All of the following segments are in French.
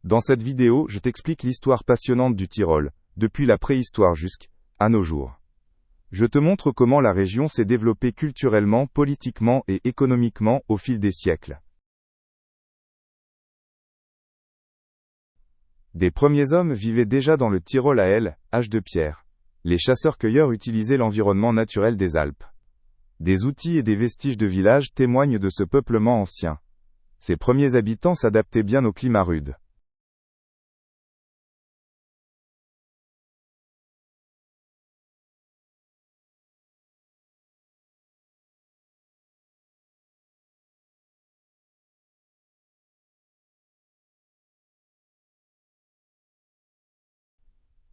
Dans cette vidéo, je t'explique l'histoire passionnante du Tyrol, depuis la préhistoire jusqu'à nos jours. Je te montre comment la région s'est développée culturellement, politiquement et économiquement au fil des siècles. Des premiers hommes vivaient déjà dans le Tyrol à l'âge de pierre. Les chasseurs-cueilleurs utilisaient l'environnement naturel des Alpes. Des outils et des vestiges de villages témoignent de ce peuplement ancien. Ces premiers habitants s'adaptaient bien au climat rude.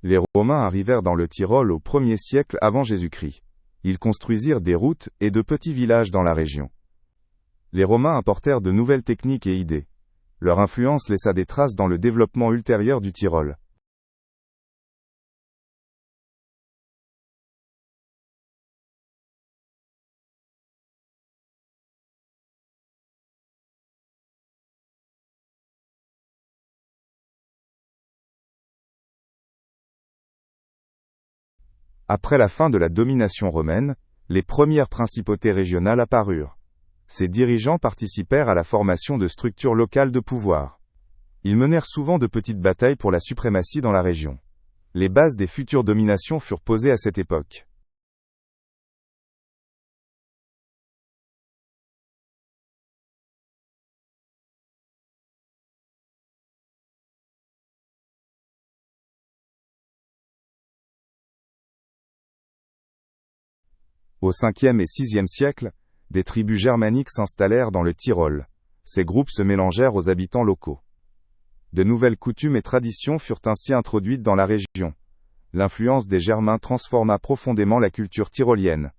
Les Romains arrivèrent dans le Tyrol au 1er siècle avant Jésus-Christ. Ils construisirent des routes et de petits villages dans la région. Les Romains apportèrent de nouvelles techniques et idées. Leur influence laissa des traces dans le développement ultérieur du Tyrol. Après la fin de la domination romaine, les premières principautés régionales apparurent. Ces dirigeants participèrent à la formation de structures locales de pouvoir. Ils menèrent souvent de petites batailles pour la suprématie dans la région. Les bases des futures dominations furent posées à cette époque. Au 5e et 6e siècle, des tribus germaniques s'installèrent dans le Tyrol. Ces groupes se mélangèrent aux habitants locaux. De nouvelles coutumes et traditions furent ainsi introduites dans la région. L'influence des Germains transforma profondément la culture tyrolienne.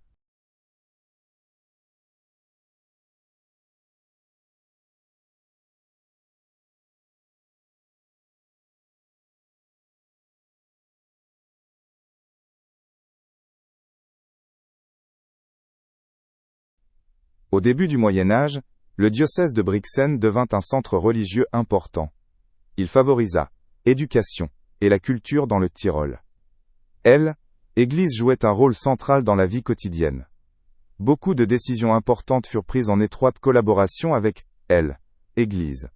Au début du Moyen Âge, le diocèse de Brixen devint un centre religieux important. Il favorisa l'éducation et la culture dans le Tyrol. L'Église jouait un rôle central dans la vie quotidienne. Beaucoup de décisions importantes furent prises en étroite collaboration avec l'Église.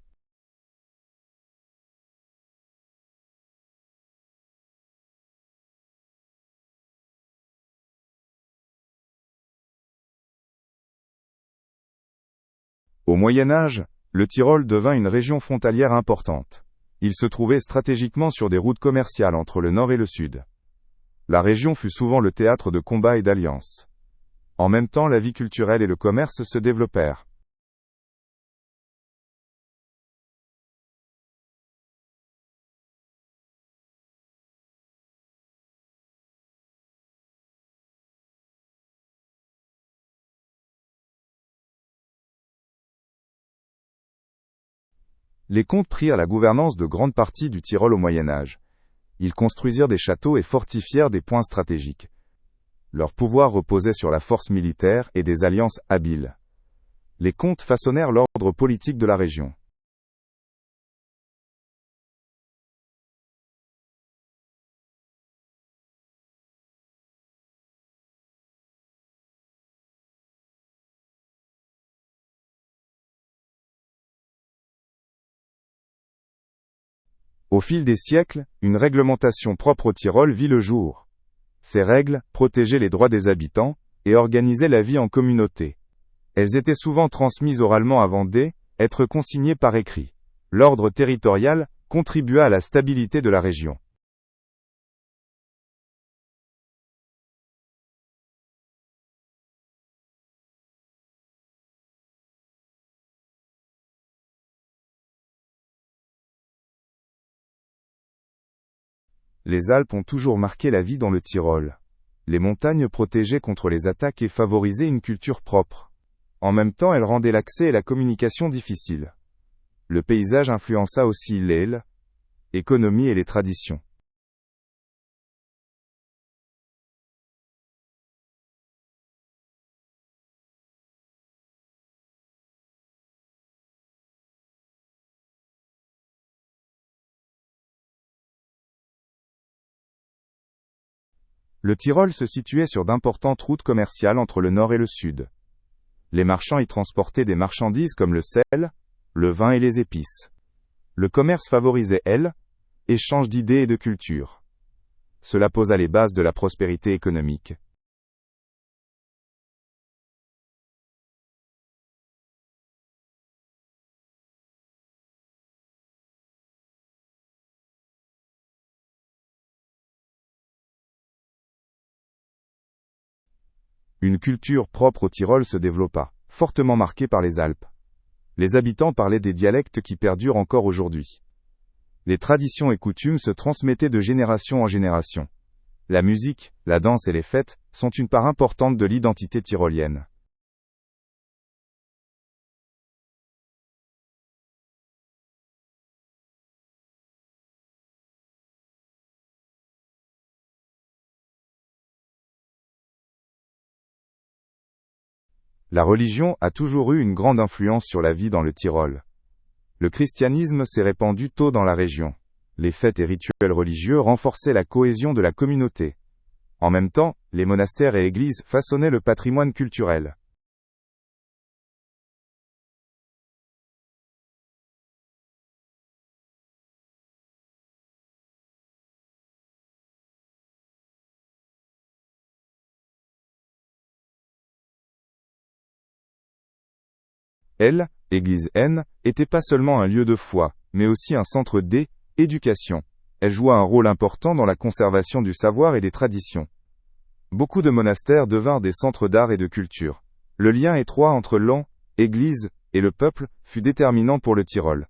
Au Moyen Âge, le Tyrol devint une région frontalière importante. Il se trouvait stratégiquement sur des routes commerciales entre le nord et le sud. La région fut souvent le théâtre de combats et d'alliances. En même temps, la vie culturelle et le commerce se développèrent. Les comtes prirent la gouvernance de grandes parties du Tyrol au Moyen Âge. Ils construisirent des châteaux et fortifièrent des points stratégiques. Leur pouvoir reposait sur la force militaire et des alliances habiles. Les comtes façonnèrent l'ordre politique de la région. Au fil des siècles, une réglementation propre au Tyrol vit le jour. Ces règles protégeaient les droits des habitants et organisaient la vie en communauté. Elles étaient souvent transmises oralement avant d'être consignées par écrit. L'ordre territorial contribua à la stabilité de la région. Les Alpes ont toujours marqué la vie dans le Tyrol. Les montagnes protégeaient contre les attaques et favorisaient une culture propre. En même temps, elles rendaient l'accès et la communication difficiles. Le paysage influença aussi l'économie et les traditions. Le Tyrol se situait sur d'importantes routes commerciales entre le nord et le sud. Les marchands y transportaient des marchandises comme le sel, le vin et les épices. Le commerce favorisait échange d'idées et de culture. Cela posa les bases de la prospérité économique. Une culture propre au Tyrol se développa, fortement marquée par les Alpes. Les habitants parlaient des dialectes qui perdurent encore aujourd'hui. Les traditions et coutumes se transmettaient de génération en génération. La musique, la danse et les fêtes sont une part importante de l'identité tyrolienne. La religion a toujours eu une grande influence sur la vie dans le Tyrol. Le christianisme s'est répandu tôt dans la région. Les fêtes et rituels religieux renforçaient la cohésion de la communauté. En même temps, les monastères et églises façonnaient le patrimoine culturel. Église N, était pas seulement un lieu de foi, mais aussi un centre d'éducation. Elle joua un rôle important dans la conservation du savoir et des traditions. Beaucoup de monastères devinrent des centres d'art et de culture. Le lien étroit entre l'Église et le peuple fut déterminant pour le Tyrol.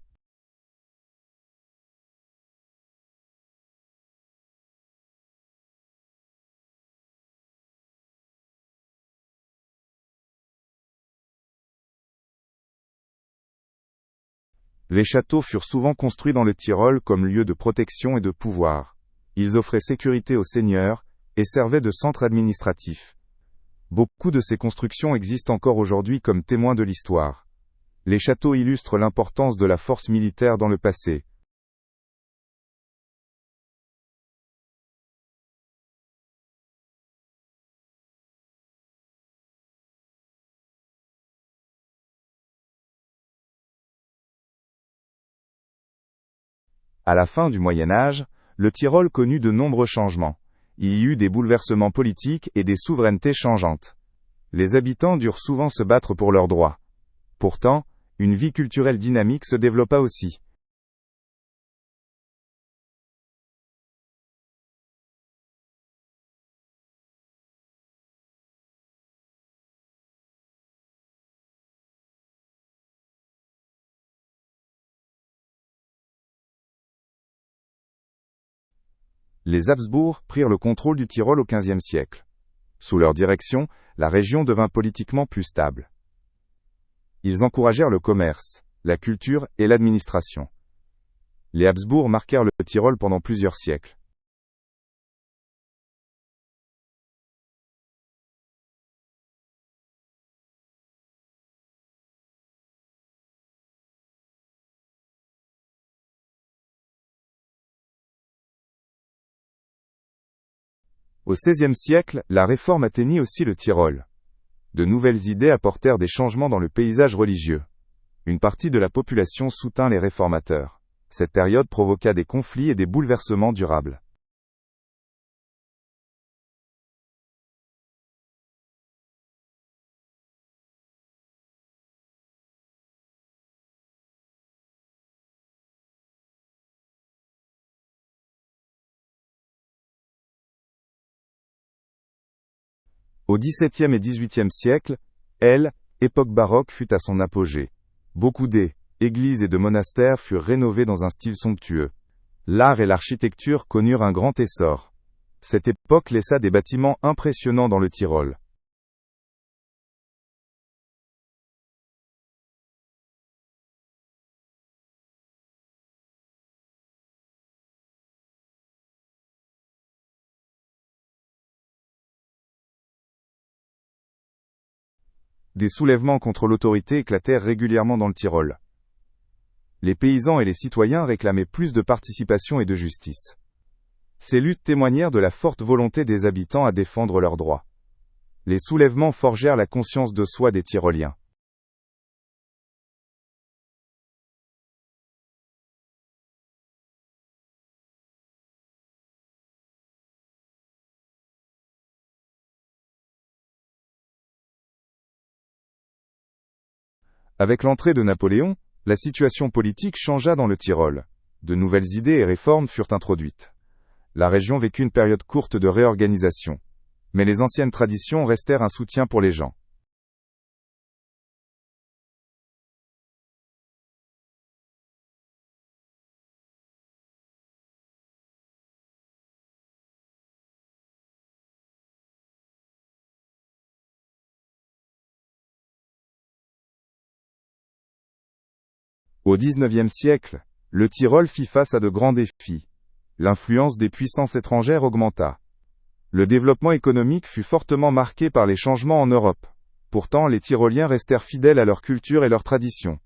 Les châteaux furent souvent construits dans le Tyrol comme lieu de protection et de pouvoir. Ils offraient sécurité aux seigneurs et servaient de centre administratif. Beaucoup de ces constructions existent encore aujourd'hui comme témoins de l'histoire. Les châteaux illustrent l'importance de la force militaire dans le passé. À la fin du Moyen Âge, le Tyrol connut de nombreux changements. Il y eut des bouleversements politiques et des souverainetés changeantes. Les habitants durent souvent se battre pour leurs droits. Pourtant, une vie culturelle dynamique se développa aussi. Les Habsbourg prirent le contrôle du Tyrol au XVe siècle. Sous leur direction, la région devint politiquement plus stable. Ils encouragèrent le commerce, la culture et l'administration. Les Habsbourg marquèrent le Tyrol pendant plusieurs siècles. Au XVIe siècle, la Réforme atteignit aussi le Tyrol. De nouvelles idées apportèrent des changements dans le paysage religieux. Une partie de la population soutint les réformateurs. Cette période provoqua des conflits et des bouleversements durables. Au XVIIe et XVIIIe siècle, époque baroque fut à son apogée. Beaucoup d'églises et de monastères furent rénovés dans un style somptueux. L'art et l'architecture connurent un grand essor. Cette époque laissa des bâtiments impressionnants dans le Tyrol. Des soulèvements contre l'autorité éclatèrent régulièrement dans le Tyrol. Les paysans et les citoyens réclamaient plus de participation et de justice. Ces luttes témoignèrent de la forte volonté des habitants à défendre leurs droits. Les soulèvements forgèrent la conscience de soi des Tyroliens. Avec l'entrée de Napoléon, la situation politique changea dans le Tyrol. De nouvelles idées et réformes furent introduites. La région vécut une période courte de réorganisation. Mais les anciennes traditions restèrent un soutien pour les gens. Au XIXe siècle, le Tyrol fit face à de grands défis. L'influence des puissances étrangères augmenta. Le développement économique fut fortement marqué par les changements en Europe. Pourtant, les Tyroliens restèrent fidèles à leur culture et leurs traditions.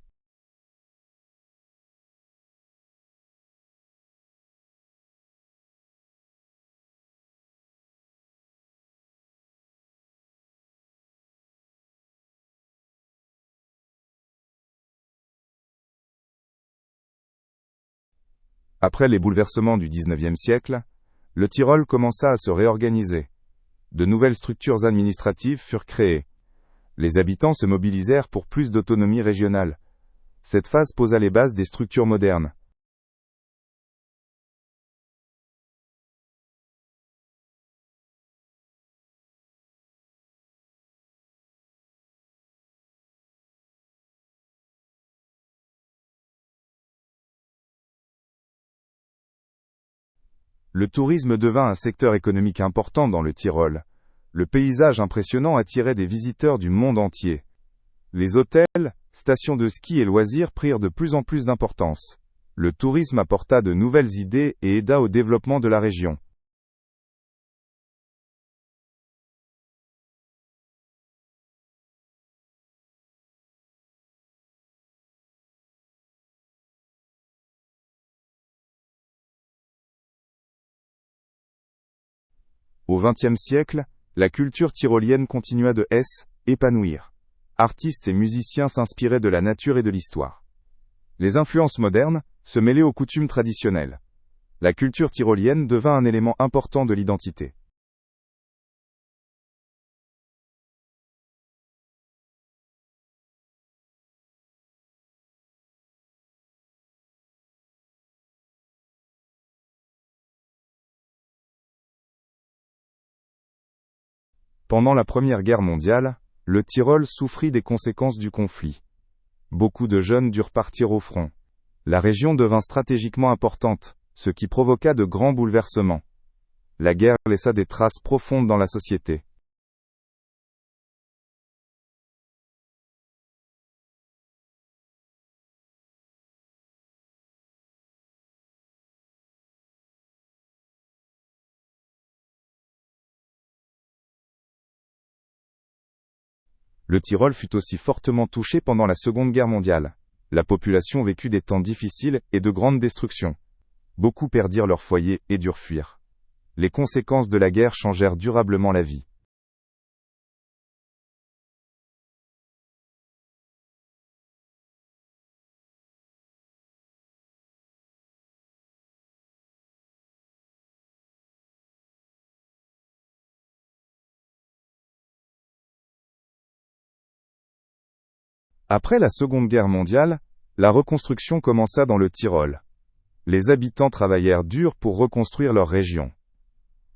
Après les bouleversements du XIXe siècle, le Tyrol commença à se réorganiser. De nouvelles structures administratives furent créées. Les habitants se mobilisèrent pour plus d'autonomie régionale. Cette phase posa les bases des structures modernes. Le tourisme devint un secteur économique important dans le Tyrol. Le paysage impressionnant attirait des visiteurs du monde entier. Les hôtels, stations de ski et loisirs prirent de plus en plus d'importance. Le tourisme apporta de nouvelles idées et aida au développement de la région. Au XXe siècle, la culture tyrolienne continua de s'épanouir. Artistes et musiciens s'inspiraient de la nature et de l'histoire. Les influences modernes se mêlaient aux coutumes traditionnelles. La culture tyrolienne devint un élément important de l'identité. Pendant la Première Guerre mondiale, le Tyrol souffrit des conséquences du conflit. Beaucoup de jeunes durent partir au front. La région devint stratégiquement importante, ce qui provoqua de grands bouleversements. La guerre laissa des traces profondes dans la société. Le Tyrol fut aussi fortement touché pendant la Seconde Guerre mondiale. La population vécut des temps difficiles et de grandes destructions. Beaucoup perdirent leur foyer et durent fuir. Les conséquences de la guerre changèrent durablement la vie. Après la Seconde Guerre mondiale, la reconstruction commença dans le Tyrol. Les habitants travaillèrent dur pour reconstruire leur région.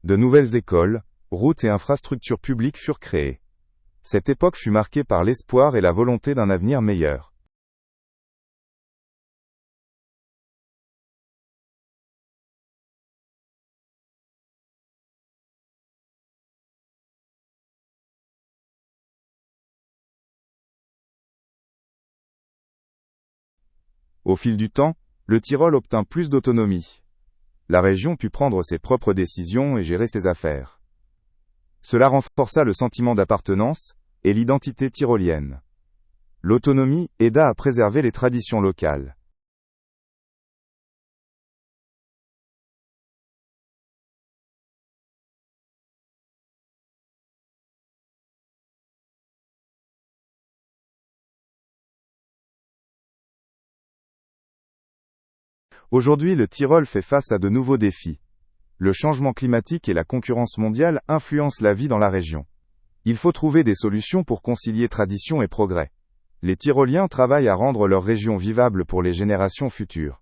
De nouvelles écoles, routes et infrastructures publiques furent créées. Cette époque fut marquée par l'espoir et la volonté d'un avenir meilleur. Au fil du temps, le Tyrol obtint plus d'autonomie. La région put prendre ses propres décisions et gérer ses affaires. Cela renforça le sentiment d'appartenance et l'identité tyrolienne. L'autonomie aida à préserver les traditions locales. Aujourd'hui, le Tyrol fait face à de nouveaux défis. Le changement climatique et la concurrence mondiale influencent la vie dans la région. Il faut trouver des solutions pour concilier tradition et progrès. Les Tyroliens travaillent à rendre leur région vivable pour les générations futures.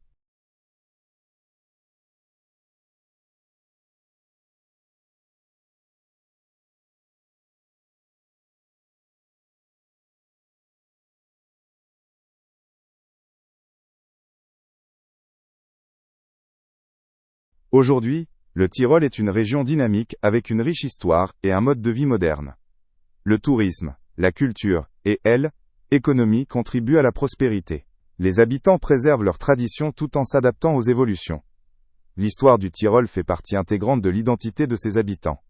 Aujourd'hui, le Tyrol est une région dynamique avec une riche histoire et un mode de vie moderne. Le tourisme, la culture et l'économie contribuent à la prospérité. Les habitants préservent leurs traditions tout en s'adaptant aux évolutions. L'histoire du Tyrol fait partie intégrante de l'identité de ses habitants.